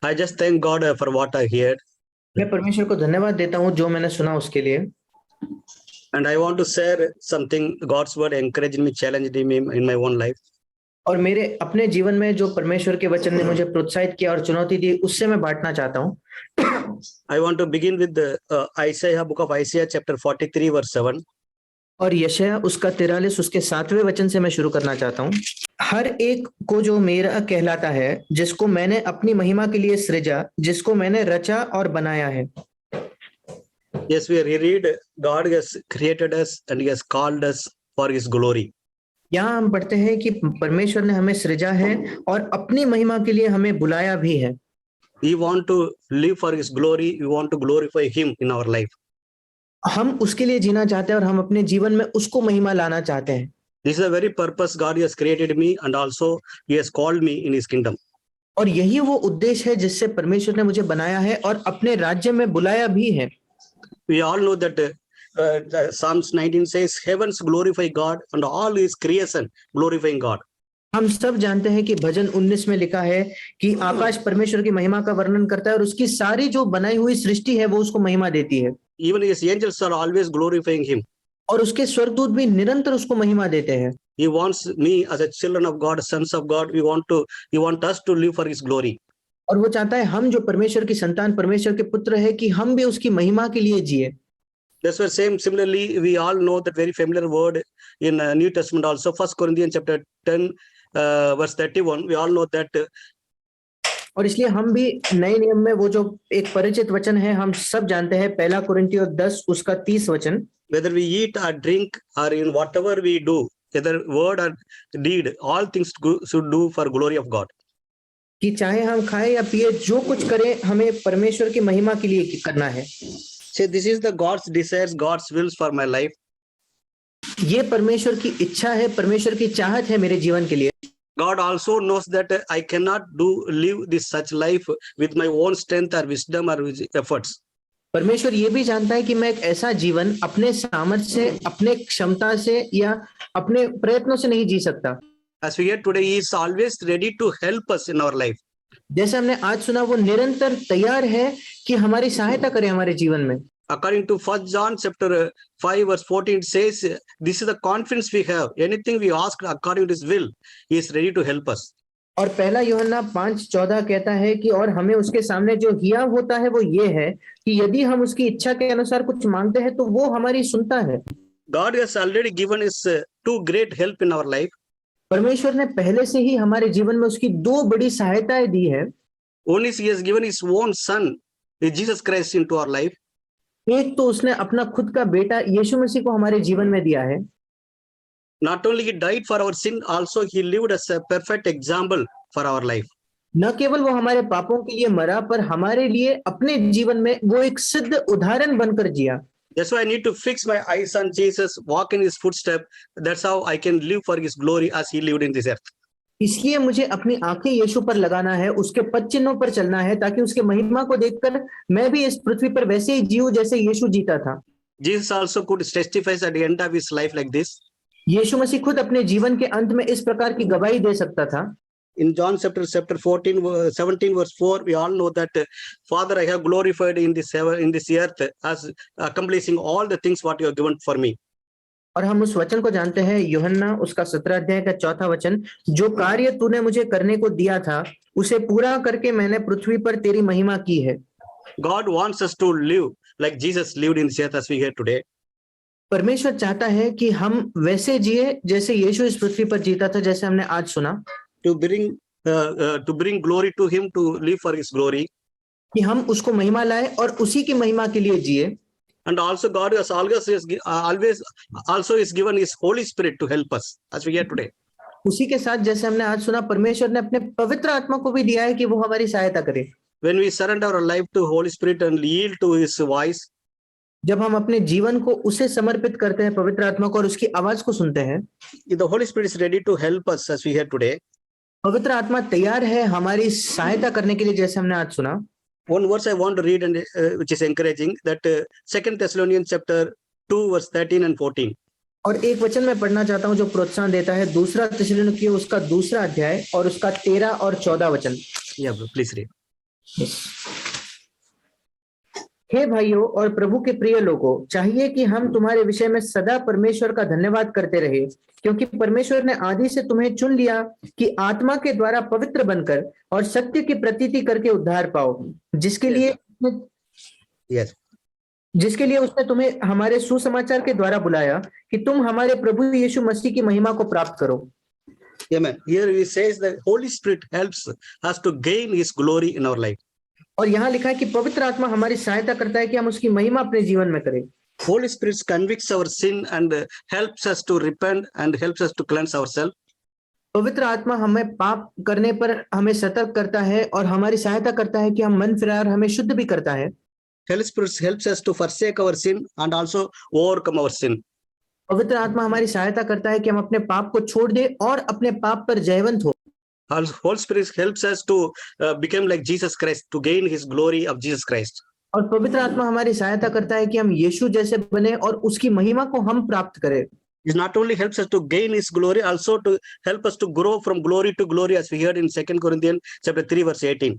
I just thank God for what I heard, मैं परमेश्वर को धन्यवाद देता हूँ जो मैंने सुना उसके लिए। and I want to share something God's word encouraged me, challenged me in my own life. और मेरे अपने जीवन में जो परमेश्वर के वचन ने मुझे प्रोत्साहित किया और चुनौती दी, उससे मैं बांटना चाहता हूँ। I want to begin with the Isaiah, book of Isaiah, chapter 43, verse 7. और यशायाह उसका 43 उसके 7वें वचन से मैं शुरू करना चाहता हूँ। हर एक को जो मेरा कहलाता है, जिसको मैंने अपनी महिमा के लिए सृजा, जिसको मैंने रचा और बनाया है। Yes, we read God has created us and He has called us for His glory. यहाँ हम पढ़ते हैं कि परमेश्वर ने हमें सृजा है और अपनी महिमा के लिए हमें बुलाया भी है। We want to live for His glory. We want to glorify Him in our life. हम उसके लिए जीना चाहते हैं और हम अपने जीवन में उसको महिमा लाना चाहते हैं। This is the very purpose God has created me, and also He has called me in His kingdom. और यही वो उद्देश्य है जिससे परमेश्वर ने मुझे बनाया है और अपने राज्य में बुलाया भी है। We all know that Psalms 19 says, "Heavens glorify God, and all His creation glorifying God." हम सब जानते हैं कि भजन 19 में लिखा है कि आकाश परमेश्वर की महिमा का वर्णन करता है और उसकी सारी जो बनाई हुई सृष्टि है वो उसको महिमा देती है। Even His angels are always glorifying Him. और उसके स्वर्गदूत भी निरंतर उसको महिमा देते हैं। He wants me as a children of God, sons of God. He want us to live for His glory. और वो चाहता है हम जो परमेश्वर की संतान, परमेश्वर के पुत्र है, कि हम भी उसकी महिमा के लिए जिए। That's why similarly, we all know that very familiar word in New Testament also, 1 Corinthians chapter 10, verse 31. We all know that. और इसलिए हम भी नए नियम में वो जो एक परिचित वचन है, हम सब जानते हैं, 1 कुरिन्थियों 10 उसका 30 वचन। Whether we eat or drink or in whatever we do, whether word or deed, all things should do for glory of God. कि चाहे हम खाएं या पिए, जो कुछ करें हमें परमेश्वर की महिमा के लिए करना है। So this is the God's desires, God's wills for my life. ये परमेश्वर की इच्छा है, परमेश्वर की चाहत है मेरे जीवन के लिए। God also knows that I cannot live this such life with my own strength or wisdom or efforts. परमेश्वर ये भी जानता है कि मैं एक ऐसा जीवन अपने सामर्थ्य से, अपने क्षमता से या अपने प्रयत्नों से नहीं जी सकता। As we hear today, He is always ready to help us in our life. जैसे हमने आज सुना, वो निरंतर तैयार है कि हमारी सहायता करे हमारे जीवन में। According to 1 John chapter 5 verse 14, it says, this is the confidence we have. Anything we ask according to His will, He is ready to help us. और 1 यूहन्ना 5:14 कहता है कि और हमें उसके सामने जो हियाव होता है वो ये है कि यदि हम उसकी इच्छा के अनुसार कुछ मांगते हैं तो वो हमारी सुनता है। God has already given us two great help in our life. परमेश्वर ने पहले से ही हमारे जीवन में उसकी दो बड़ी सहायताएं दी है। One is He has given His own Son, Jesus Christ, into our life. एक तो उसने अपना खुद का बेटा यीशु मसीह को हमारे जीवन में दिया है। Not only He died for our sin, also He lived as a perfect example for our life. न केवल वो हमारे पापों के लिए मरा, पर हमारे लिए अपने जीवन में वो एक सिद्ध उदाहरण बनकर जिया। That's why I need to fix my eyes on Jesus, walk in His footsteps. That's how I can live for His glory as He lived in this earth. इसलिए मुझे अपनी आंखें यीशु पर लगाना है, उसके पद चिन्हों पर चलना है, ताकि उसके महिमा को देखकर मैं भी इस पृथ्वी पर वैसे ही जीऊं जैसे यीशु जीता था। Jesus also could testify at the end of His life like this. यीशु मसीह खुद अपने जीवन के अंत में इस प्रकार की गवाही दे सकता था। In John chapter 17 verse 4, we all know that Father, I have glorified in this earth as accomplishing all the things what you have given for me. और हम उस वचन को जानते हैं, यूहन्ना उसका 17 अध्याय का 4था वचन, जो कार्य तूने मुझे करने को दिया था उसे पूरा करके मैंने पृथ्वी पर तेरी महिमा की है। God wants us to live like Jesus lived in this earth as we hear today. परमेश्वर चाहता है कि हम वैसे जिए जैसे यीशु इस पृथ्वी पर जीता था, जैसे हमने आज सुना। To bring glory to Him, to live for His glory. कि हम उसको महिमा लाए और उसी की महिमा के लिए जिए। And also God has always also is given His Holy Spirit to help us as we hear today. उसी के साथ जैसे हमने आज सुना, परमेश्वर ने अपने पवित्र आत्मा को भी दिया है कि वो हमारी सहायता करे। When we surrender our life to Holy Spirit and yield to His voice, जब हम अपने जीवन को उसे समर्पित करते हैं, पवित्र आत्मा को, और उसकी आवाज को सुनते हैं, the Holy Spirit is ready to help us as we hear today. पवित्र आत्मा तैयार है हमारी सहायता करने के लिए, जैसे हमने आज सुना। One verse I want to read, and which is encouraging, that 2 Thessalonians chapter 2 verse 13 and 14. और एक वचन मैं पढ़ना चाहता हूं जो प्रोत्साहन देता है, 2 थिस्सलुनीकियों उसका 2 अध्याय और उसका 13 और 14 वचन। Yeah, bro, please read. हे भाइयों और प्रभु के प्रिय लोगों, चाहिए कि हम तुम्हारे विषय में सदा परमेश्वर का धन्यवाद करते रहे, क्योंकि परमेश्वर ने आदि से तुम्हें चुन लिया कि आत्मा के द्वारा पवित्र बनकर और सत्य की प्रतीति करके उद्धार पाओ, जिसके लिए Yes. जिसके लिए उसने तुम्हें हमारे सुसमाचार के द्वारा बुलाया कि तुम हमारे प्रभु यीशु मसीह की महिमा को प्राप्त करो। Amen. Here he says that Holy Spirit helps us to gain His glory in our life. और यहाँ लिखा है कि पवित्र आत्मा हमारी सहायता करता है कि हम उसकी महिमा अपने जीवन में करें। Holy Spirit convicts our sin and helps us to repent and helps us to cleanse ourselves. पवित्र आत्मा हमें पाप करने पर हमें सतर्क करता है और हमारी सहायता करता है कि हम मन फिराए और हमें शुद्ध भी करता है। Holy Spirit helps us to forsake our sin and also overcome our sin. पवित्र आत्मा हमारी सहायता करता है कि हम अपने पाप को छोड़ दें और अपने पाप पर जयवंत हो। Holy Spirit helps us to become like Jesus Christ, to gain His glory of Jesus Christ. और पवित्र आत्मा हमारी सहायता करता है कि हम यीशु जैसे बने और उसकी महिमा को हम प्राप्त करें। It not only helps us to gain His glory, also to help us to grow from glory to glory, as we heard in 2 Corinthians chapter 3 verse 18.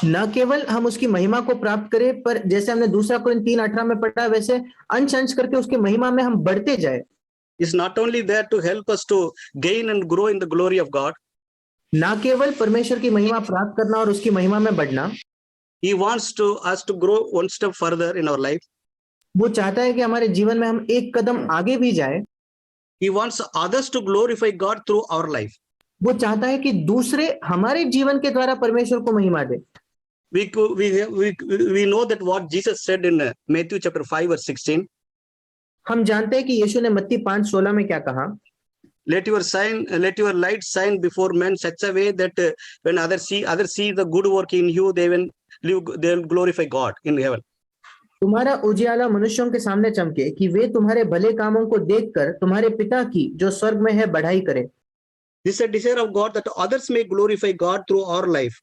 न केवल हम उसकी महिमा को प्राप्त करें, पर जैसे हमने दूसरा कोरिन्थ 3:18 में पढ़ा, वैसे अंश अंश करके उसकी महिमा में हम बढ़ते जाए। It's not only there to help us to gain and grow in the glory of God. न केवल परमेश्वर की महिमा प्राप्त करना और उसकी महिमा में बढ़ना, He wants to us to grow one step further in our life. वो चाहता है कि हमारे जीवन में हम एक कदम आगे भी जाए। He wants others to glorify God through our life. वो चाहता है कि दूसरे हमारे जीवन के द्वारा परमेश्वर को महिमा दे। We know that what Jesus said in Matthew chapter 5 verse 16. हम जानते हैं कि यीशु ने मत्ती 5:16 में क्या कहा, Let your light shine before men such a way that when others see the good work in you, they will glorify God in heaven. तुम्हारा उजियाला मनुष्यों के सामने चमके कि वे तुम्हारे भले कामों को देखकर तुम्हारे पिता की जो स्वर्ग में है बढ़ाई करें। This is a desire of God that others may glorify God through our life.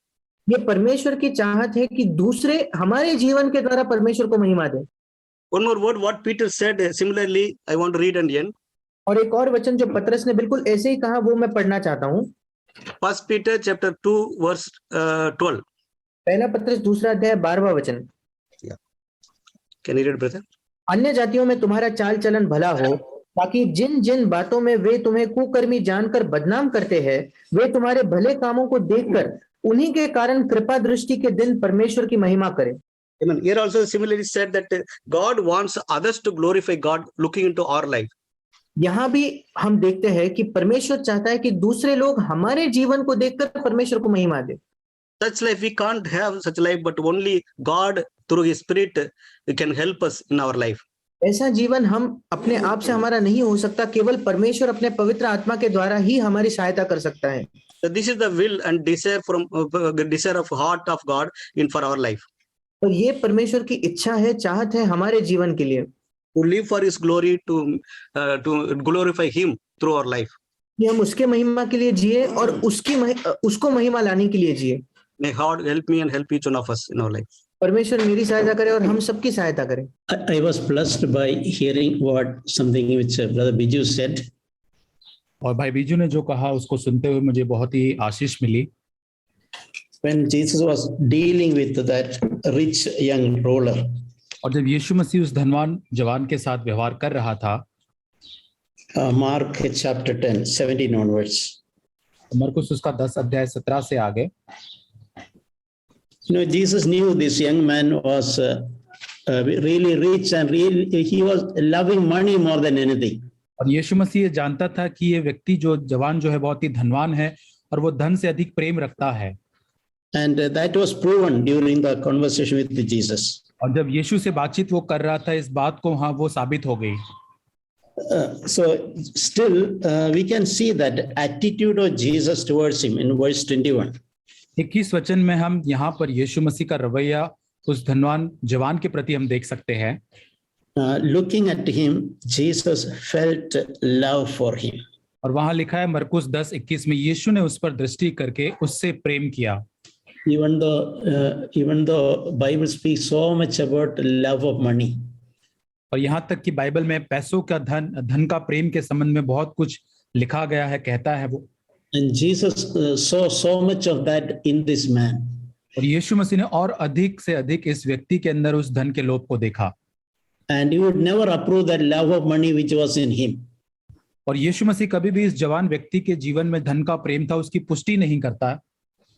ये परमेश्वर की चाहत है कि दूसरे हमारे जीवन के द्वारा परमेश्वर को महिमा दें। One more word, what Peter said similarly, I want to read and end. और एक और वचन जो पतरस ने बिल्कुल ऐसे ही कहा, वो मैं पढ़ना चाहता हूँ। 1 Peter chapter 2 verse 12. पहला पतरस 2:12 वचन। Can you read, brother? अन्य जातियों में तुम्हारा चाल चलन भला हो, ताकि जिन जिन बातों में वे तुम्हें कुकर्मी जानकर बदनाम करते हैं, वे तुम्हारे भले कामों को देखकर उन्हीं के कारण कृपा दृष्टि के दिन परमेश्वर की महिमा करें। Amen. Here also similarly said that God wants others to glorify God looking into our life. यहाँ भी हम देखते हैं कि परमेश्वर चाहता है कि दूसरे लोग हमारे जीवन को देखकर परमेश्वर को महिमा दे। Such life we can't have such life, but only God through His Spirit can help us in our life. ऐसा जीवन हम अपने आप से हमारा नहीं हो सकता, केवल परमेश्वर अपने पवित्र आत्मा के द्वारा ही हमारी सहायता कर सकता है। So this is the will and desire of heart of God in for our life. और ये परमेश्वर की इच्छा है, चाहत है हमारे जीवन के लिए, To live for His glory, to glorify Him through our life. कि हम उसके महिमा के लिए जिए और उसको महिमा लाने के लिए जिए। May God help me and help each one of us in our life. परमेश्वर मेरी सहायता करे और हम सबकी सहायता करें। I was blessed by hearing something which Brother Biju said. और भाई बीजू ने जो कहा उसको सुनते हुए मुझे बहुत ही आशीष मिली। When Jesus was dealing with that rich young ruler, और जब यीशु मसीह उस धनवान जवान के साथ व्यवहार कर रहा था, Mark chapter 10, 17 onwards. मरकुस उसका 10 अध्याय 17 से आगे, Jesus knew this young man was really rich and he was loving money more than anything. और यीशु मसीह ये जानता था कि ये व्यक्ति जो जवान जो है बहुत ही धनवान है और वो धन से अधिक प्रेम रखता है। And that was proven during the conversation with Jesus. और जब यीशु से बातचीत वो कर रहा था, इस बात को वो साबित हो गई। So still we can see that attitude of Jesus towards him in verse 21. 21 वचन में हम यहाँ पर यीशु मसीह का रवैया उस धनवान जवान के प्रति हम देख सकते हैं। Looking at him, Jesus felt love for him. और वहां लिखा है मरकुस 10:21 में, यीशु ने उस पर दृष्टि करके उससे प्रेम किया। Even though Bible speaks so much about love of money. और यहाँ तक कि बाइबल में पैसों का धन का प्रेम के संबंध में बहुत कुछ लिखा गया है, कहता है वो। And Jesus saw so much of that in this man. और यीशु मसीह ने और अधिक से अधिक इस व्यक्ति के अंदर उस धन के लोभ को देखा। And he would never approve that love of money which was in him. और यीशु मसीह कभी भी इस जवान व्यक्ति के जीवन में धन का प्रेम था उसकी पुष्टि नहीं करता,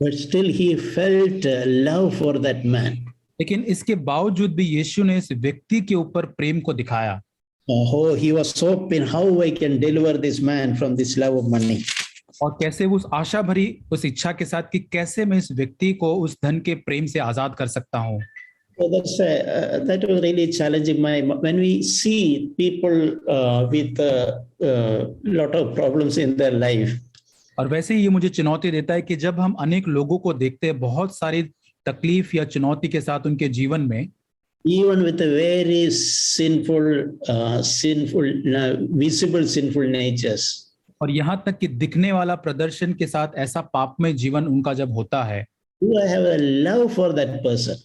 But still he felt love for that man. लेकिन इसके बावजूद भी यीशु ने इस व्यक्ति के ऊपर प्रेम को दिखाया। Oh, he was so pain. How I can deliver this man from this love of money? और कैसे वो उस आशा भरी उस इच्छा के साथ कि कैसे मैं इस व्यक्ति को उस धन के प्रेम से आजाद कर सकता हूँ। So that was really challenging. When we see people with lot of problems in their life, और वैसे ही ये मुझे चुनौती देता है कि जब हम अनेक लोगों को देखते हैं बहुत सारी तकलीफ या चुनौती के साथ उनके जीवन में, even with a very visible sinful natures, और यहाँ तक कि दिखने वाला प्रदर्शन के साथ ऐसा पापमय जीवन उनका जब होता है, do I have a love for that person?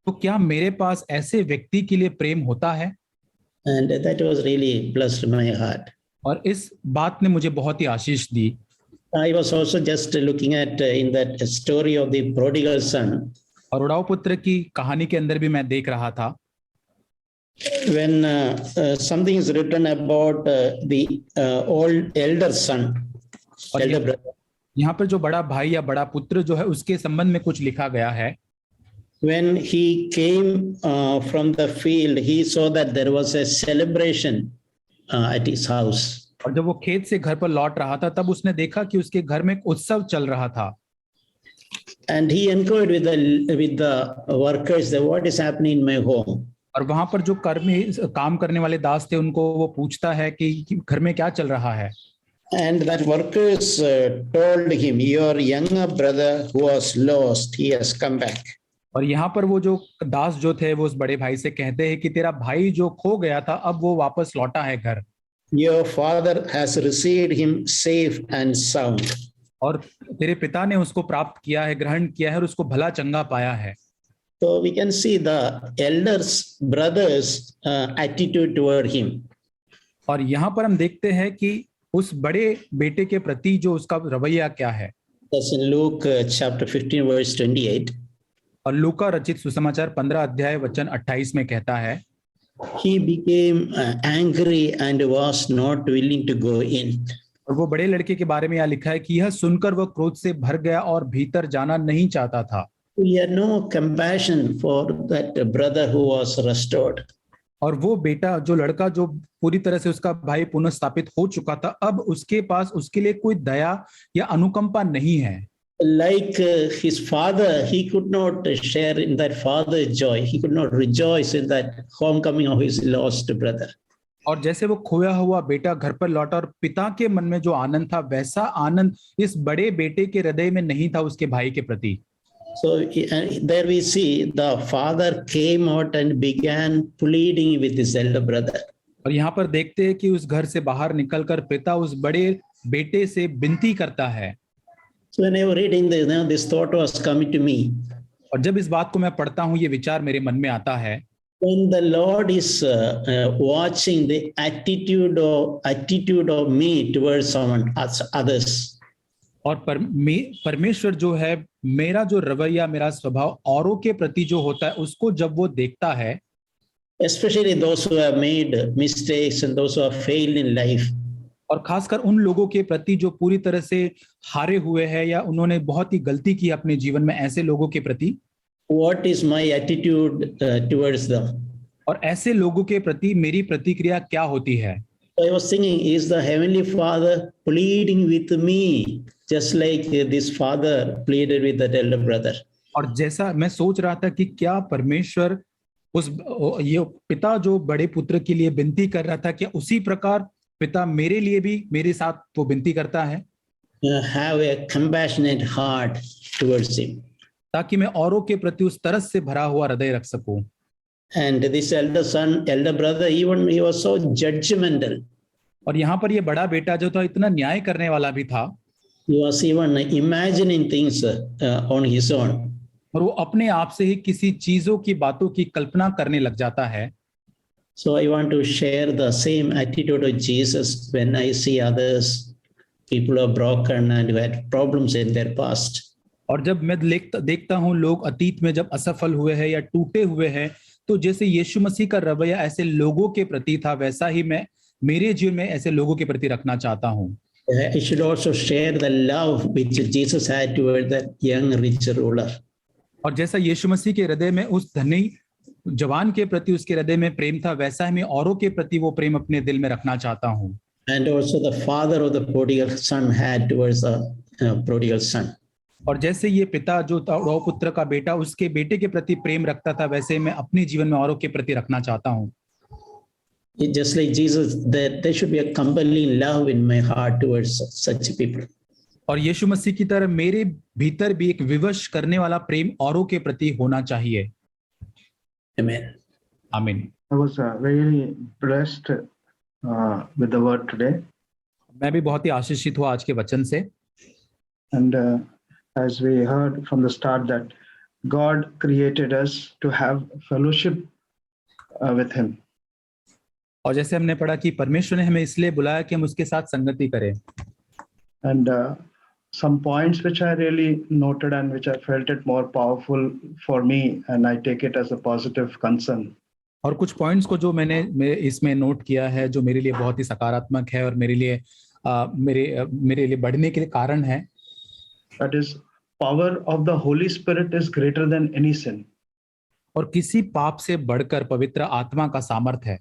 तो क्या मेरे पास ऐसे व्यक्ति के लिए प्रेम होता है? And that was really blessed my heart. और इस बात ने मुझे बहुत ही आशीष दी। I was also just looking at in that story of the prodigal son. और उड़ाऊ पुत्र की कहानी के अंदर भी मैं देख रहा था, When something is written about the old elder son, और elder brother. यहाँ पर जो बड़ा भाई या बड़ा पुत्र जो है उसके संबंध में कुछ लिखा गया है। When he came from the field, he saw that there was a celebration at his house. और जब वो खेत से घर पर लौट रहा था तब उसने देखा कि उसके घर में एक उत्सव चल रहा था। And he inquired with the workers that what is happening in my home. और वहां पर जो काम करने वाले दास थे उनको वो पूछता है कि घर में क्या चल रहा है। And that workers told him, your younger brother who was lost, he has come back. और यहाँ पर वो जो दास जो थे वो उस बड़े भाई से कहते हैं कि तेरा भाई जो खो गया था अब वो वापस लौटा है घर। Your father has received him safe and sound. और तेरे पिता ने उसको प्राप्त किया है, ग्रहण किया है और उसको भला चंगा पाया है। So we can see the elders brothers attitude toward him. और यहाँ पर हम देखते हैं कि उस बड़े बेटे के प्रति जो उसका रवैया क्या है। That's in Luke chapter 15 verse 28. और लूका रचित सुसमाचार 15 अध्याय वचन 28 में कहता है, He became angry and was not willing to go in. और वो बड़े लड़के के बारे में यहाँ लिखा है कि यह सुनकर वह क्रोध से भर गया और भीतर जाना नहीं चाहता था। He had no compassion for that brother who was restored. और वो बेटा जो लड़का जो पूरी तरह से उसका भाई पुनः स्थापित हो चुका था, अब उसके पास उसके लिए कोई दया या अनुकंपा नहीं है। Like his father, he could not share in that father's joy. He could not rejoice in that homecoming of his lost brother. और जैसे वो खोया हुआ बेटा घर पर लौटा और पिता के मन में जो आनंद था वैसा आनंद इस बड़े बेटे के हृदय में नहीं था उसके भाई के प्रति। So there we see the father came out and began pleading with his elder brother. और यहाँ पर देखते हैं कि उस घर से बाहर निकलकर पिता उस बड़े बेटे से विनती करता है। So when I was reading this, this thought was coming to me. और जब इस बात को मैं पढ़ता हूँ ये विचार मेरे मन में आता है, When the Lord is watching the attitude of me towards someone others. और परमेश्वर जो है मेरा जो रवैया मेरा स्वभाव औरों के प्रति जो होता है उसको जब वो देखता है, Especially those who have made mistakes and those who have failed in life. और खासकर उन लोगों के प्रति जो पूरी तरह से हारे हुए हैं या उन्होंने बहुत ही गलती की अपने जीवन में, ऐसे लोगों के प्रति What is my attitude towards them? और ऐसे लोगों के प्रति मेरी प्रतिक्रिया क्या होती है। I was thinking, is the Heavenly Father pleading with me just like this father pleaded with that elder brother? और जैसा मैं सोच रहा था कि क्या परमेश्वर ये पिता जो बड़े पुत्र के लिए विनती कर रहा था, क्या उसी प्रकार पिता मेरे लिए भी मेरे साथ वो विनती करता है। Have a compassionate heart towards him. ताकि मैं औरों के प्रति उस तरस से भरा हुआ हृदय रख सकूं। And this elder brother, even he was so judgmental. और यहाँ पर ये बड़ा बेटा जो था इतना न्याय करने वाला भी था। He was even imagining things on his own. और वो अपने आप से ही किसी चीजों की बातों की कल्पना करने लग जाता है। So I want to share the same attitude of Jesus when I see others, people are broken and who had problems in their past. और जब मैं देखता हूं लोग अतीत में जब असफल हुए हैं या टूटे हुए हैं, तो जैसे यीशु मसीह का रवैया ऐसे लोगों के प्रति था, वैसा ही मैं मेरे जीवन में ऐसे लोगों के प्रति रखना चाहता हूं। I should also share the love which Jesus had toward that young rich ruler. और जैसा यीशु मसीह के हृदय में उस धनी जवान के प्रति उसके हृदय में प्रेम था, वैसा ही मैं औरों के प्रति वो प्रेम अपने दिल में रखना चाहता हूं। And also the father of the prodigal son had towards the prodigal son. और जैसे ये पिता जो रौ पुत्र का बेटा उसके बेटे के प्रति प्रेम रखता था, वैसे मैं अपने जीवन में औरों के प्रति रखना चाहता हूं। Just like Jesus, there should be a compelling love in my heart towards such people. और यीशु मसीह की तरह मेरे भीतर भी एक विवश करने वाला प्रेम औरों के प्रति होना चाहिए। Amen. आमीन। I was really blessed with the word today. मैं भी बहुत ही आशीषित हुआ आज के वचन से। And as we heard from the start that God created us to have fellowship with Him. और जैसे हमने पढ़ा कि परमेश्वर ने हमें इसलिए बुलाया कि हम उसके साथ संगति करें। And some points which I really noted and which I felt it more powerful for me, and I take it as a positive concern. और कुछ पॉइंट्स को जो मैंने इसमें नोट किया है, जो मेरे लिए बहुत ही सकारात्मक है और मेरे लिए बढ़ने के कारण है। That is, power of the Holy Spirit is greater than any sin. और किसी पाप से बढ़कर पवित्र आत्मा का सामर्थ है।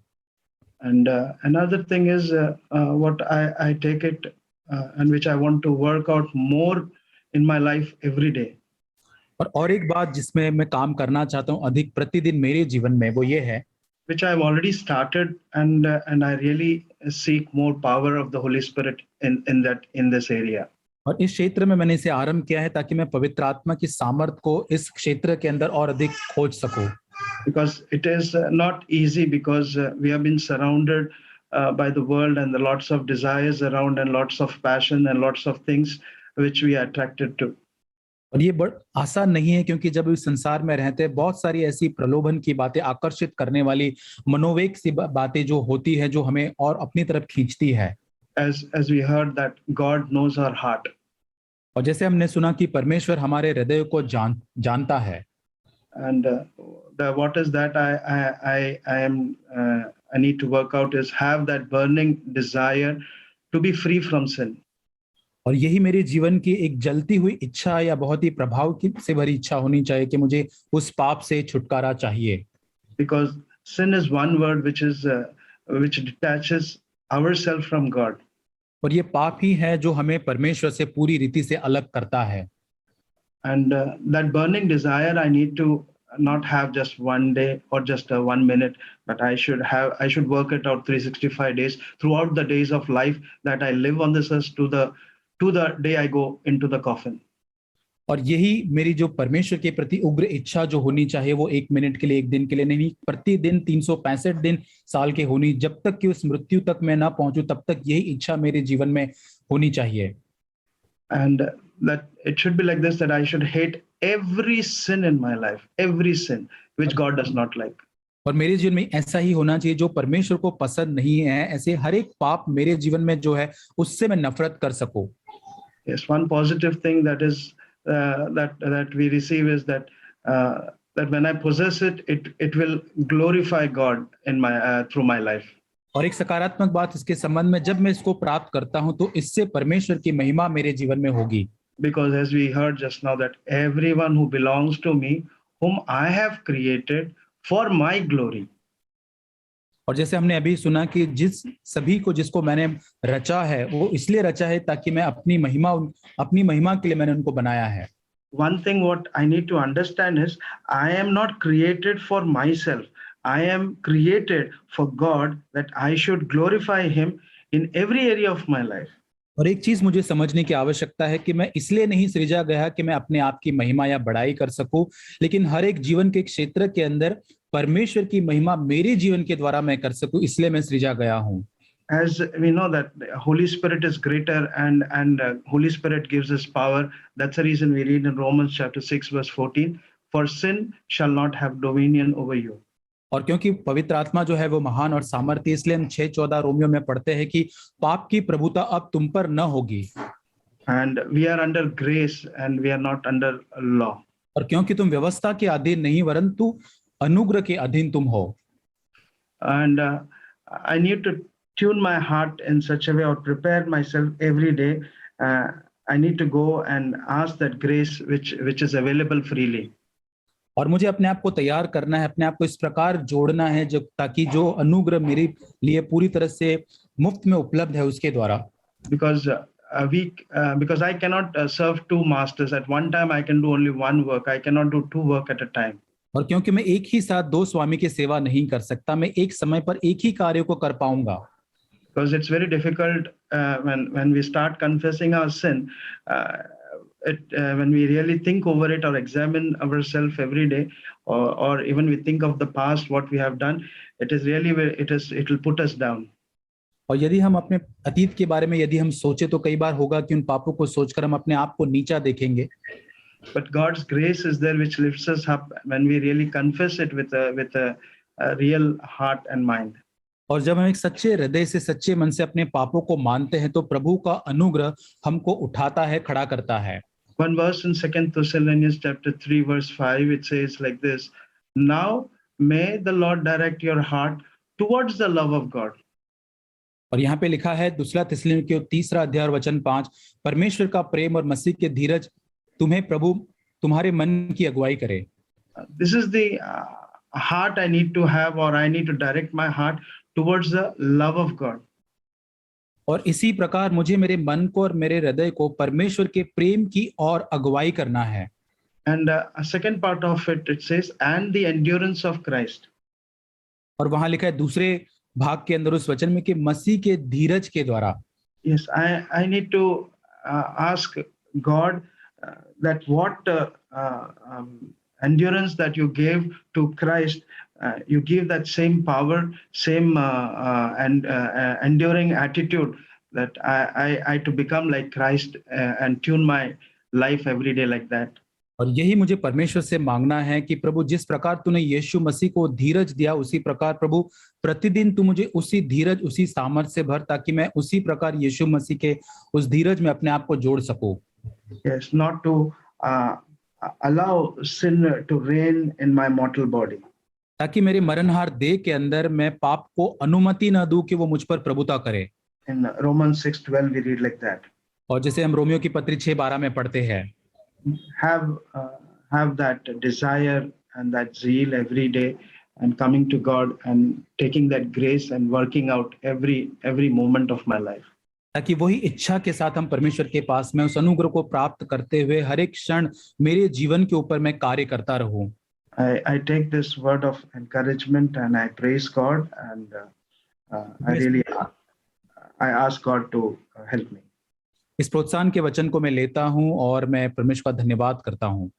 And another thing is what I take it and which I want to work out more in my life every day. और एक बात जिसमें मैं काम करना चाहता हूँ अधिक प्रतिदिन मेरे जीवन में, वो ये है, which I've already started, and I really seek more power of the Holy Spirit in this area. और इस क्षेत्र में मैंने इसे आरंभ किया है ताकि मैं पवित्र आत्मा की सामर्थ को इस क्षेत्र के अंदर और अधिक खोज सकूं। Because it is not easy, because we have been surrounded by the world and the lots of desires around and lots of passion and lots of things which we are attracted to. और ये आसान नहीं है, क्योंकि जब इस संसार में रहते हैं बहुत सारी ऐसी प्रलोभन की बातें, आकर्षित करने वाली मनोवेग सी बातें जो होती है, जो हमें और अपनी तरफ खींचती है। As we heard that God knows our heart. और जैसे हमने सुना कि परमेश्वर हमारे हृदय को जानता है। And what is that I need to work out is have that burning desire to be free from sin. और यही मेरे जीवन की एक जलती हुई इच्छा या बहुत ही प्रभाव से भरी इच्छा होनी चाहिए कि मुझे उस पाप से छुटकारा चाहिए। Because sin is one word which detaches ourselves from God. और ये पाप ही है जो हमें परमेश्वर से पूरी रीति से अलग करता है। And that burning desire I need to not have just one day or just 1 minute, but I should work it out 365 days throughout the days of life that I live on this earth to the day I go into the coffin. और यही मेरी जो परमेश्वर के प्रति उग्र इच्छा जो होनी चाहिए, वो 1 मिनट के लिए, 1 दिन के लिए नहीं, प्रतिदिन 365 दिन साल के होनी, जब तक कि उस मृत्यु तक मैं ना पहुंचूं तब तक यही इच्छा मेरे जीवन में होनी चाहिए। And that it should be like this, that I should hate every sin in my life, every sin which God does not like. और मेरे जीवन में ऐसा ही होना चाहिए जो परमेश्वर को पसंद नहीं है, ऐसे हर एक पाप मेरे जीवन में जो है उससे मैं नफरत कर सकूं। Yes, one positive thing that is that we receive is that when I possess it will glorify God in my through my life. और एक सकारात्मक बात इसके संबंध में, जब मैं इसको प्राप्त करता हूं तो इससे परमेश्वर की महिमा मेरे जीवन में होगी। Because as we heard just now that everyone who belongs to me, whom I have created for my glory. और जैसे हमने अभी सुना कि जिसको मैंने रचा है वो इसलिए रचा है ताकि मैं अपनी महिमा के लिए मैंने उनको बनाया है। One thing what I need to understand is I am not created for myself. I am created for God, that I should glorify Him in every area of my life. और एक चीज मुझे समझने की आवश्यकता है कि मैं इसलिए नहीं सृजा गया कि मैं अपने आप की महिमा या बड़ाई कर सकूं, लेकिन हर एक जीवन के क्षेत्र के अंदर परमेश्वर की महिमा मेरे जीवन के द्वारा मैं कर सकूं, इसलिए मैं सृजा गया हूं। As we know that the Holy Spirit is greater and Holy Spirit gives us power. That's the reason we read in Romans chapter 6 verse 14, for sin shall not have dominion over you. और क्योंकि पवित्र आत्मा जो है वो महान और सामर्थ्य, इसलिए हम 6:14 रोमियो में पढ़ते हैं कि पाप की प्रभुता अब तुम पर न होगी। and we are under grace and we are not under law. और क्योंकि तुम व्यवस्था के अधीन नहीं वरंतु अनुग्रह के अधीन तुम हो। And I need to tune my heart in such a way or prepare myself every day. I need to go and ask that grace which is available freely. और मुझे अपने आप को तैयार करना है, अपने आप को इस प्रकार जोड़ना है जो ताकि जो अनुग्रह मेरे लिए पूरी तरह से मुफ्त में उपलब्ध है उसके द्वारा। Because because I cannot serve two masters at one time. I can do only one work. I cannot do two work at a time. और क्योंकि मैं एक ही साथ दो स्वामी की सेवा नहीं कर सकता, मैं एक समय पर एक ही कार्य को कर पाऊंगा। Because it's very difficult when we start confessing our sin. When we really think over it or examine ourselves every day, or even we think of the past what we have done, it will put us down. और यदि हम अपने अतीत के बारे में यदि हम सोचे तो कई बार होगा कि उन पापों को सोचकर हम अपने आप को नीचा देखेंगे। But God's grace is there which lifts us up when we really confess it with a real heart and mind. और जब हम एक सच्चे हृदय से सच्चे मन से अपने पापों को मानते हैं तो प्रभु का अनुग्रह हमको उठाता है, खड़ा करता है। One verse in 2 Thessalonians chapter 3 verse 5, it says like this: Now may the Lord direct your heart towards the love of God. और यहाँ पे लिखा है दूसरा थिस्सलुनीकियों 3 अध्याय वचन 5, परमेश्वर का प्रेम और मसीह के धीरज तुम्हें प्रभु तुम्हारे मन की अगुवाई करे। This is the heart I need to have, or I need to direct my heart towards the love of God. और इसी प्रकार मुझे मेरे मन को और मेरे हृदय को परमेश्वर के प्रेम की ओर अगुवाई करना है। And a second part of it says, and the endurance of Christ. और वहां लिखा है दूसरे भाग के अंदर उस वचन में कि मसीह के धीरज के द्वारा। Yes, I need to ask God that what endurance that you gave to Christ, you give that same power, same and enduring attitude that I to become like Christ and tune my life every day like that. और यही मुझे परमेश्वर से मांगना है कि प्रभु जिस प्रकार तूने यीशु मसीह को धीरज दिया उसी प्रकार प्रभु प्रतिदिन तू मुझे उसी धीरज उसी सामर्थ्य से भर ताकि मैं उसी प्रकार यीशु मसीह के उस धीरज में अपने आप को जोड़ सकूं। Yes, not to allow sin to reign in my mortal body. ताकि मेरे मरणहार देह के अंदर मैं पाप को अनुमति न दूं कि वो मुझ पर प्रभुता करे। In Romans 6:12 we read like that. और जैसे हम रोमियो की पत्री 6:12 में पढ़ते हैं, have that desire and that zeal every day and coming to God and taking that grace and working out every moment of my life. ताकि वही इच्छा के साथ हम परमेश्वर के पास में उस अनुग्रह को प्राप्त करते हुए हर एक क्षण मेरे जीवन के ऊपर मैं कार्य करता रहूं। I take this word of encouragement and I praise God and I ask God to help me. इस प्रोत्साहन के वचन को मैं लेता हूं और मैं परमेश्वर का धन्यवाद करता हूं।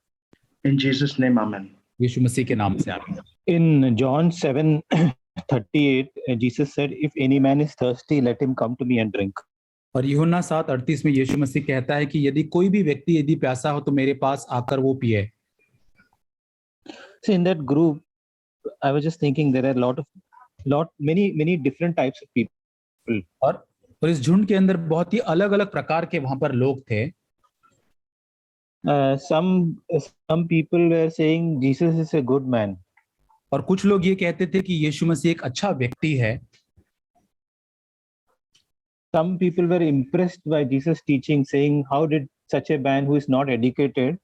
In Jesus' name, Amen. यीशु मसीह के नाम से आमीन। In John 7:38, Jesus said, "If any man is thirsty, let him come to me and drink." और यूहन्ना 7:38 में यीशु मसीह कहता है कि यदि कोई भी व्यक्ति यदि प्यासा हो तो मेरे पास आकर वो पिए। So in that group, I was just thinking there are many different types of people. और इस झुंड के अंदर बहुत ही अलग अलग प्रकार के वहां पर लोग थे। Some people were saying Jesus is a good man. और कुछ लोग ये कहते थे कि यीशु मसीह एक अच्छा व्यक्ति है। Some people were impressed by Jesus' teaching, saying, "How did such a man who is not educated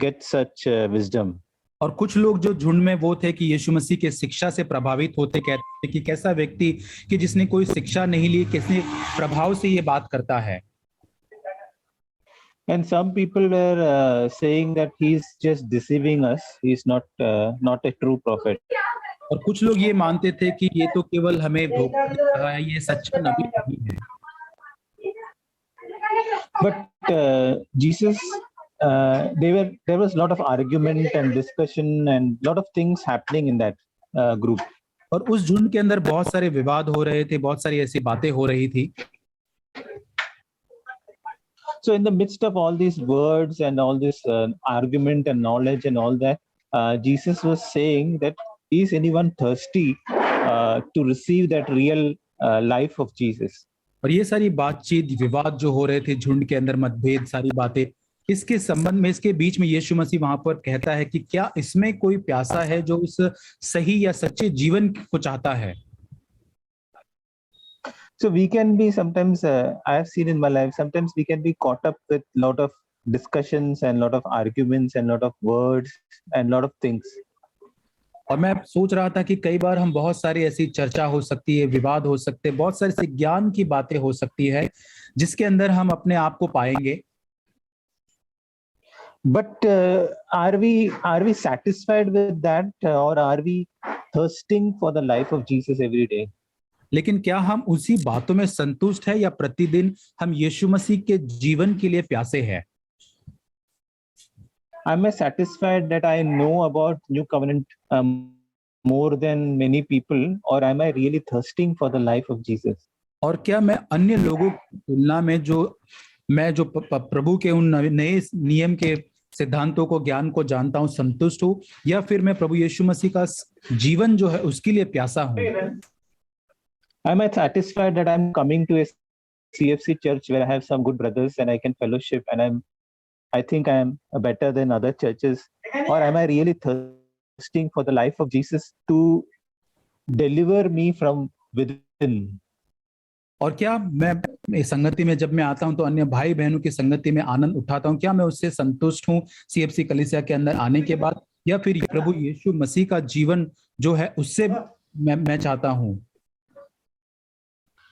get such wisdom?" और कुछ लोग जो झुंड में वो थे कि यीशु मसीह के शिक्षा से प्रभावित होते, कहते कि कैसा व्यक्ति कि जिसने कोई शिक्षा नहीं ली, किसने प्रभाव से ये बात करता है। And some people were saying that he's just deceiving us. He's not a true prophet. और कुछ लोग ये मानते थे कि ये तो केवल हमें धोखा दे रहा है, ये सच्चा नबी नहीं है। But Jesus, there was a lot of argument and discussion and a lot of things happening in that group. और उस झुंड के अंदर बहुत सारे विवाद हो रहे थे, बहुत सारी ऐसी बातें हो रही थी। So in the midst of all these words and all this argument and knowledge and all that, Jesus was saying that, is anyone thirsty to receive that real life of Jesus? और ये सारी बातचीत, विवाद जो हो रहे थे झुंड के अंदर, मतभेद, सारी बातें, इसके संबंध में, इसके बीच में यीशु मसीह वहां पर कहता है कि क्या इसमें कोई प्यासा है जो उस सही या सच्चे जीवन को चाहता है? So we can be sometimes, I have seen in my life, sometimes we can be caught up with lot of discussions and lot of arguments and lot of words and lot of things. और मैं सोच रहा था कि कई बार हम बहुत सारी ऐसी चर्चा हो सकती है, विवाद हो सकते हैं, बहुत सारी ऐसी ज्ञान की बातें हो सकती है जिसके अंदर हम अपने आप को पाएंगे। But are we satisfied with that, or are we thirsting for the life of Jesus every day? लेकिन क्या हम उसी बातों में संतुष्ट है या प्रतिदिन हम यीशु मसीह के जीवन के लिए प्यासे हैं? Am I satisfied that I know about New Covenant more than many people, or am I really thirsting for the life of Jesus? और क्या मैं अन्य लोगों की तुलना में मैं जो प्रभु के उन नए नियम के सिद्धांतों को, ज्ञान को जानता हूं, संतुष्ट हूं, या फिर मैं प्रभु यीशु मसीह का जीवन जो है उसके लिए प्यासा हूं? Am I satisfied that I'm coming to a CFC church where I have some good brothers and I can fellowship, and I think I am better than other churches, or am I really thirsting for the life of Jesus to deliver me from within? और क्या मैं संगति में जब मैं आता हूं तो अन्य भाई बहनों की संगति में आनंद उठाता हूं? क्या मैं उससे संतुष्ट हूं सीएफसी कलीसिया के अंदर आने के बाद, या फिर प्रभु यीशु मसीह का जीवन जो है उससे मैं चाहता हूं?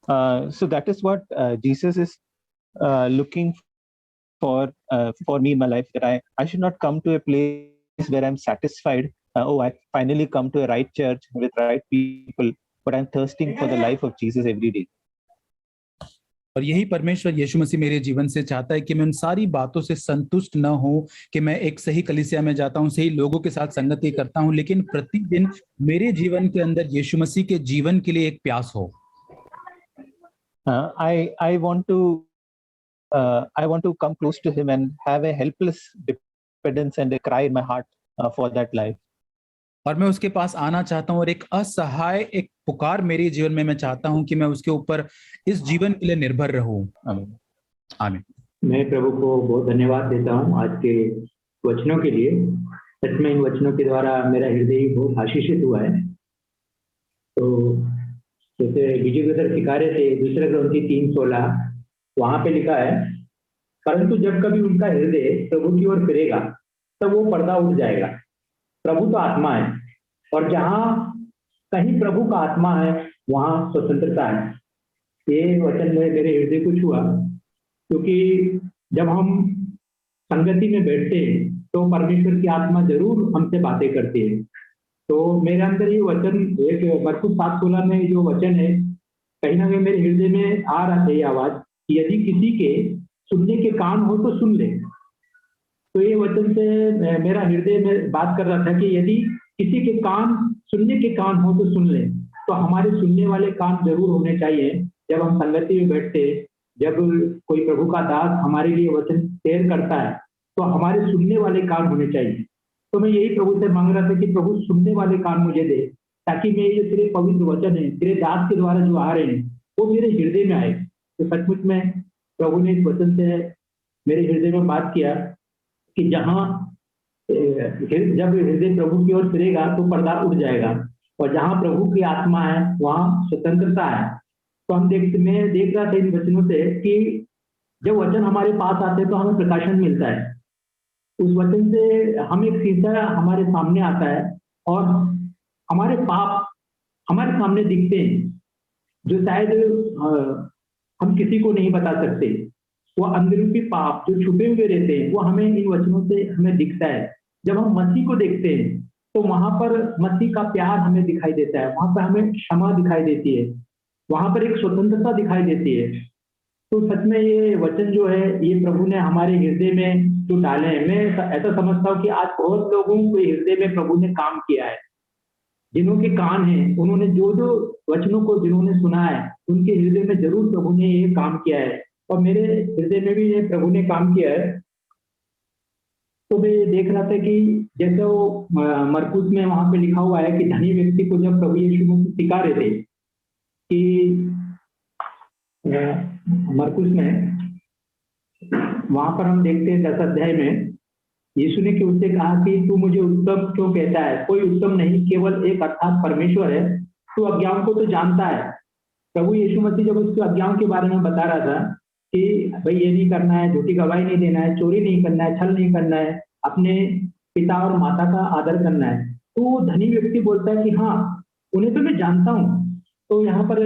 So that is what Jesus is looking for me in my life, that I should not come to a place where I'm satisfied. Oh, I finally come to a right church with right people, but I'm thirsting for the life of Jesus every day. और यही परमेश्वर यीशु मसीह मेरे जीवन से चाहता है कि मैं उन सारी बातों से संतुष्ट न हूं कि मैं एक सही कलीसिया में जाता हूं, सही लोगों के साथ संगति करता हूं, लेकिन प्रतिदिन मेरे जीवन के अंदर यीशु मसीह के जीवन के लिए एक प्यास हो। I want to come close to him and have a helpless dependence and a cry in my heart for that life. और मैं उसके पास आना चाहता हूं और एक असहाय एक पुकार मेरे जीवन में मैं चाहता हूं कि मैं उसके ऊपर इस जीवन के लिए निर्भर रहूं। आमीन। आमीन। मैं प्रभु को बहुत धन्यवाद देता हूं आज के वचनों के लिए। सच में इन वचनों के द्वारा मेरा हृदय बहुत आशीषित हुआ है। तो जैसे विजय ब्रदर सिखा रहे थे, दूसरे ग्रंथी 3:16 वहां पे लिखा है, परंतु जब कभी उनका हृदय प्रभु की ओर फिरेगा तब वो पर्दा उठ जाएगा। प्रभु तो आत्मा है, और जहां कहीं प्रभु का आत्मा है वहां स्वतंत्रता है। ये वचन में मेरे हृदय को छुआ, क्योंकि जब हम संगति में बैठते हैं तो परमेश्वर की आत्मा जरूर हमसे बातें करती है। तो मेरे अंदर ये वचन, एक मरकुस 7:16 में जो वचन है, कहीं ना कहीं मेरे हृदय में आ रहा है ये आवाज कि यदि किसी के सुनने के कान हो तो सुन ले। तो ये वचन से मेरा हृदय में बात कर रहा था कि यदि किसी के कान, सुनने के कान हो तो सुन ले। तो हमारे सुनने वाले कान जरूर होने चाहिए जब हम संगति में बैठते, जब कोई प्रभु का दास हमारे लिए वचन शेयर करता है तो हमारे सुनने वाले कान होने चाहिए। तो मैं यही प्रभु से मांग रहा था कि प्रभु सुनने वाले कान मुझे दे, ताकि मैं ये तेरे पवित्र वचन है, तेरे दास के द्वारा जो आ रहे हैं वो मेरे हृदय में आए। तो सचमुच में प्रभु ने इस वचन से मेरे हृदय में बात किया कि जब हृदय प्रभु की ओर फिरेगा तो पर्दा उठ जाएगा, और जहां प्रभु की आत्मा है वहां स्वतंत्रता है। तो मैं देख रहा था इन वचनों से कि जब वचन हमारे पास आते हैं तो हमें प्रकाशन मिलता है। उस वचन से हम एक शीशा हमारे सामने आता है और हमारे पाप हमारे सामने दिखते हैं, जो शायद हम किसी को नहीं बता सकते। वो अंदरूनी पाप जो छुपे हुए रहते हैं वो हमें इन वचनों से हमें दिखता है। जब हम मसीह को देखते हैं तो वहां पर मसीह का प्यार हमें दिखाई देता है, वहां पर हमें क्षमा दिखाई देती है, वहां पर एक स्वतंत्रता दिखाई देती है। तो सच में ये वचन जो है ये प्रभु ने हमारे हृदय में जो डाले हैं, मैं ऐसा समझता हूँ कि आज बहुत लोगों के हृदय में प्रभु ने काम किया है। जिन्हों के कान हैं उन्होंने जो जो वचनों को जिन्होंने सुना है उनके हृदय में जरूर प्रभु ने ये काम किया है, और मेरे हृदय में भी ये प्रभु ने काम किया है। तो मैं देख रहा था कि जैसे वो मरकुस में वहां पे लिखा हुआ है कि धनी व्यक्ति को जब प्रभु यीशु मसीह सिखा रहे थे कि मरकुस में, वहां पर हम देखते हैं 10 अध्याय में यीशु ने उससे कहा कि तू मुझे उत्तम क्यों कहता है, कोई उत्तम नहीं, केवल एक अर्थात परमेश्वर है, तू आज्ञाओं को तो जानता है। प्रभु यीशु मसीह जब उसकी आज्ञाओं के बारे में बता रहा था कि भाई ये नहीं करना है, झूठी गवाही नहीं देना है, चोरी नहीं करना है, छल नहीं करना है, अपने पिता और माता का आदर करना है, तो धनी व्यक्ति बोलता है कि हाँ उन्हें तो मैं जानता हूँ। तो यहाँ पर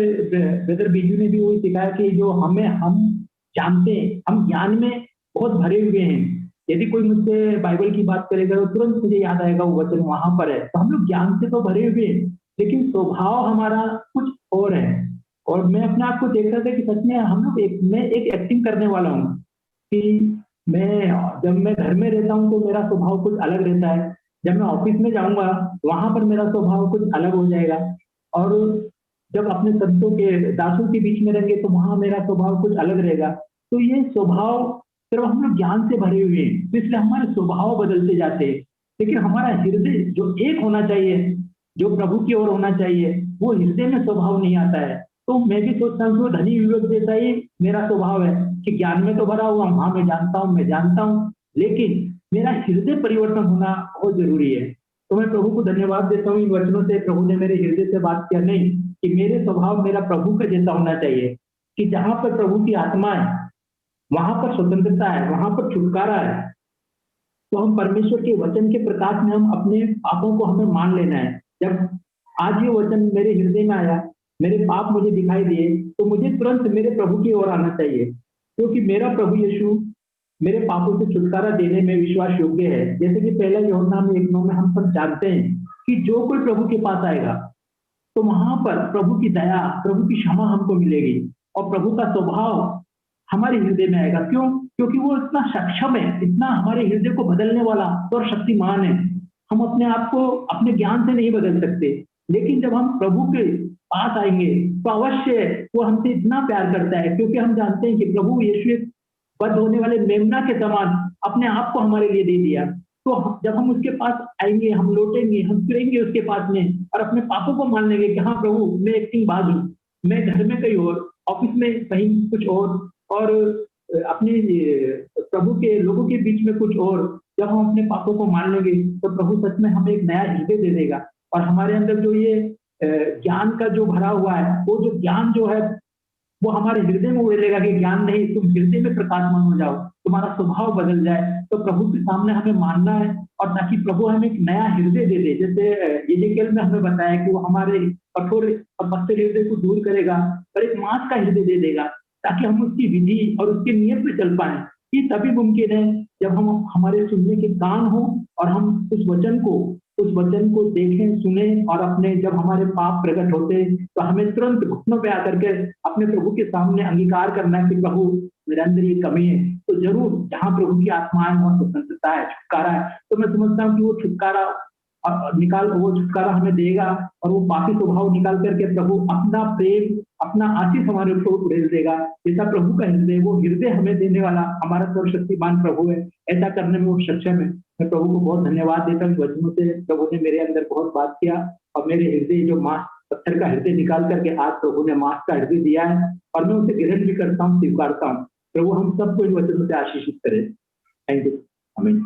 ब्रदर बीजू ने भी वही सिखाया कि जो हम जानते हैं, हम ज्ञान में बहुत भरे हुए हैं। यदि कोई मुझसे बाइबल की बात करेगा तो तुरंत मुझे याद आएगा वो वचन वहां पर है। तो हम लोग ज्ञान से तो भरे हुए हैं, लेकिन स्वभाव हमारा कुछ और है। और मैं अपने आप को देख रहा था कि सच में हम लोग मैं एक एक्टिंग करने वाला हूँ कि जब मैं घर में रहता हूँ तो मेरा स्वभाव कुछ अलग रहता है, जब मैं ऑफिस में जाऊंगा वहां पर मेरा स्वभाव कुछ अलग हो जाएगा, और जब अपने संतों के दासों के बीच में रहेंगे तो वहां मेरा स्वभाव कुछ अलग रहेगा। तो ये स्वभाव सिर्फ हम लोग ज्ञान से भरे हुए हैं, तो इसलिए हमारे स्वभाव बदलते जाते हैं, लेकिन हमारा हृदय जो एक होना चाहिए, जो प्रभु की ओर होना चाहिए, वो हृदय में स्वभाव नहीं आता है। तो मैं भी सोचता हूँ कि धनी विवेक जैसा ही मेरा स्वभाव है कि ज्ञान में तो भरा हुआ हूँ, हाँ मैं जानता हूँ, लेकिन मेरा हृदय परिवर्तन होना बहुत जरूरी है। तो मैं प्रभु को धन्यवाद देता हूँ इन वचनों से। प्रभु ने मेरे हृदय से बात किया, नहीं कि मेरे स्वभाव मेरा प्रभु का जैसा होना चाहिए, कि जहां पर प्रभु की आत्मा है वहां पर स्वतंत्रता है, वहां पर छुटकारा है। तो हम परमेश्वर के वचन के प्रकाश में हम अपने पापों को हमें मान लेना है। जब आज ये वचन मेरे हृदय में आया, मेरे पाप मुझे दिखाई दिए, तो मुझे तुरंत मेरे प्रभु की ओर आना चाहिए, क्योंकि मेरा प्रभु यीशु मेरे पापों से छुटकारा देने में विश्वास योग्य है। जैसे कि पहला यूहन्ना में 1:9 में हम सब जानते हैं कि जो कोई प्रभु के पास आएगा तो वहां पर प्रभु की दया, प्रभु की क्षमा हमको मिलेगी, और प्रभु का स्वभाव हमारे हृदय में आएगा। क्यों? क्योंकि वो इतना सक्षम है, इतना हमारे हृदय को बदलने वाला और शक्तिमान है। हम अपने आप को अपने ज्ञान से नहीं बदल सकते, लेकिन जब हम प्रभु के पास आएंगे तो अवश्य वो हमसे इतना प्यार करता है, क्योंकि हम जानते हैं कि प्रभु यीशु एक बद होने वाले मेमना के समान अपने आप को हमारे लिए दे दिया। तो जब हम उसके पास आएंगे, हम लौटेंगे, हम फिरेंगे उसके पास में और अपने पापों को मान लेंगे कि हाँ प्रभु मैं एक्टिंग बाज हूँ, मैं घर में कहीं और, ऑफिस में कहीं कुछ और अपने प्रभु के लोगों के बीच में कुछ और। जब हम अपने पापों को मान लेंगे तो प्रभु सच में हमें एक नया हृदय दे देगा, और हमारे अंदर जो ये ज्ञान का जो भरा हुआ है, वो जो ज्ञान जो है वो हमारे हृदय में उड़ेगा कि ज्ञान नहीं, तुम हृदय में प्रकाशमान हो जाओ, तुम्हारा स्वभाव बदल जाए। तो प्रभु के सामने हमें मानना है, और ताकि प्रभु हमें एक नया हृदय दे दे। जैसे यजेकियेल में हमें बताया कि वो हमारे कठोर और पत्थर हृदय को दूर करेगा और एक मांस का हृदय दे देगा, ताकि हम उसकी विधि और उसके नियम पे चल पाए। ये तभी मुमकिन है जब हम हमारे सुनने के कान हो और हम उस वचन को देखें, सुने, और अपने जब हमारे पाप प्रकट होते तो हमें तुरंत घुटनों पे आकर के अपने प्रभु के सामने अंगीकार करना है कि प्रभु मेरे अंदर ये कमी है। तो जरूर जहां प्रभु की आत्मा है वहां स्वतंत्रता है, छुटकारा है। तो मैं समझता हूँ कि वो छुटकारा हमें देगा, और वो पापी स्वभाव निकाल करके प्रभु अपना प्रेम, अपना आशीष हमारे ऊपर उड़ेल देगा। जैसा प्रभु का हृदय, वो हृदय हमें देने वाला हमारा सर्वशक्तिमान प्रभु है, ऐसा करने में वो सक्षम है। मैं प्रभु को बहुत धन्यवाद देता हूँ। वचनों से प्रभु ने मेरे अंदर बहुत बात किया, और मेरे हृदय जो मांस पत्थर का हृदय निकाल करके आज प्रभु ने मांस का हृदय दिया है, और मैं उसे ग्रहण भी करता हूँ, स्वीकारता हूँ। प्रभु हम सबको इन वचनों से आशीषित करे। Thank you. आमीन।